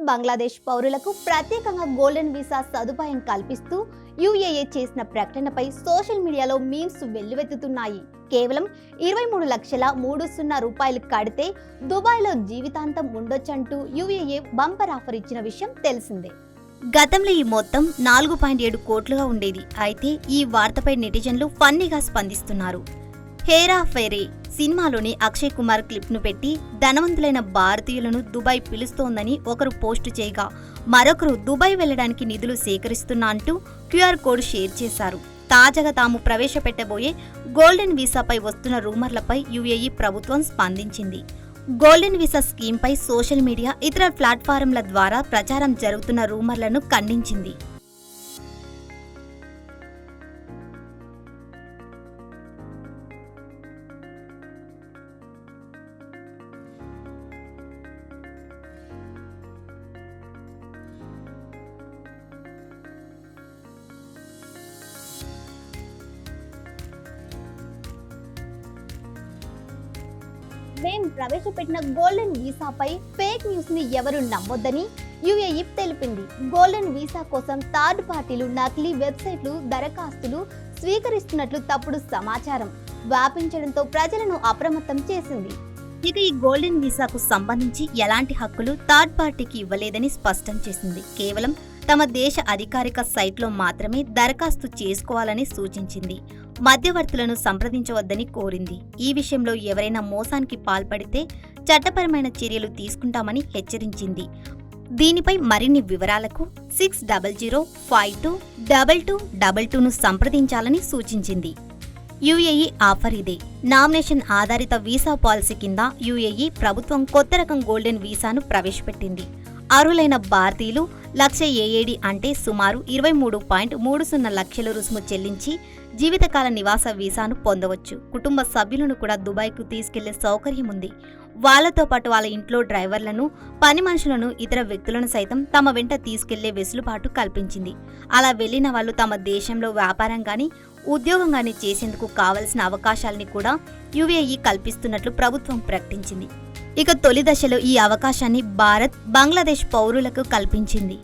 బంగ్లాదేశ్ పౌరులకు ప్రత్యేకంగా golden visa సదుపాయం కల్పిస్తూ యుఏఏ చేసిన ప్రకటనపై సోషల్ మీడియాలో మీమ్స్ వెల్లువెత్తుతున్నాయి. కేవలం 23,30,000 రూపాయలు కడితే దుబాయ్లో జీవితాంతం ఉండొచ్చంటూ యుఏఏ బంపర్ ఆఫర్ ఇచ్చిన విషయం తెలిసిందే. గతంలో ఈ మొత్తం 4.7 కోట్లుగా ఉండేది. అయితే ఈ వార్తపై నెటిజన్లు ఫన్నీగా స్పందిస్తున్నారు. హేరా ఫెరీ సినిమాలోని అక్షయ్ కుమార్ క్లిప్ను పెట్టి ధనవంతులైన భారతీయులను దుబాయ్ పిలుస్తోందని ఒకరు పోస్టు చేయగా మరొకరు దుబాయ్ వెళ్లడానికి నిధులు సేకరిస్తున్నా అంటూ క్యూఆర్ కోడ్ షేర్ చేశారు. తాజాగా తాము ప్రవేశపెట్టబోయే గోల్డెన్ వీసాపై వస్తున్న రూమర్లపై యుఏఈ ప్రభుత్వం స్పందించింది. గోల్డెన్ వీసా స్కీమ్పై సోషల్ మీడియా ఇతర ప్లాట్ఫారంల ద్వారా ప్రచారం జరుగుతున్న రూమర్లను ఖండించింది. మేం ప్రవేశపెట్టిన గోల్డెన్ వీసాపై ఫేక్ న్యూస్ ని ఎవరు నమ్మొద్దని యుఏఈ తెలిపింది. గోల్డెన్ వీసా కోసం థర్డ్ పార్టీలు నకిలీ వెబ్సైట్లు దరఖాస్తులు స్వీకరిస్తున్నట్లు తప్పుడు సమాచారం వ్యాపించడంతో ప్రజలను అప్రమత్తం చేసింది. ఇక ఈ గోల్డెన్ వీసాకు సంబంధించి ఎలాంటి హక్కులు థర్డ్ పార్టీకి ఇవ్వలేదని స్పష్టం చేసింది. కేవలం తమ దేశ అధికారిక సైట్లో మాత్రమే దరఖాస్తు చేసుకోవాలని సూచించింది. మధ్యవర్తులను సంప్రదించవద్దని కోరింది. ఈ విషయంలో ఎవరైనా మోసానికి పాల్పడితే చట్టపరమైన చర్యలు తీసుకుంటామని హెచ్చరించింది. దీనిపై మరిన్ని వివరాలకు 6005222222ను సంప్రదించాలని సూచించింది. యుఏఈ ఆఫర్ ఇదే. నామినేషన్ ఆధారిత వీసా పాలసీ కింద యుఏఈ ప్రభుత్వం కొత్త రకం గోల్డెన్ వీసాను ప్రవేశపెట్టింది. అర్హులైన భారతీయులు 1,00,000 ఏఏడి అంటే సుమారు 23.30 లక్షల రుసుము చెల్లించి జీవితకాల నివాస వీసాను పొందవచ్చు. కుటుంబ సభ్యులను కూడా దుబాయ్కు తీసుకెళ్లే సౌకర్యం ఉంది. వాళ్లతో పాటు వాళ్ళ ఇంట్లో డ్రైవర్లను, పని మనుషులను, ఇతర వ్యక్తులను సైతం తమ వెంట తీసుకెళ్లే వెసులుబాటు కల్పించింది. అలా వెళ్లిన వాళ్ళు తమ దేశంలో వ్యాపారం గాని, ఉద్యోగం గాని చేసేందుకు కావలసిన అవకాశాలని కూడా యుఏఈ కల్పిస్తున్నట్లు ప్రభుత్వం ప్రకటించింది. ఇక తొలి దశలో ఈ అవకాశాన్ని భారత్, బంగ్లాదేశ్ పౌరులకు కల్పించింది.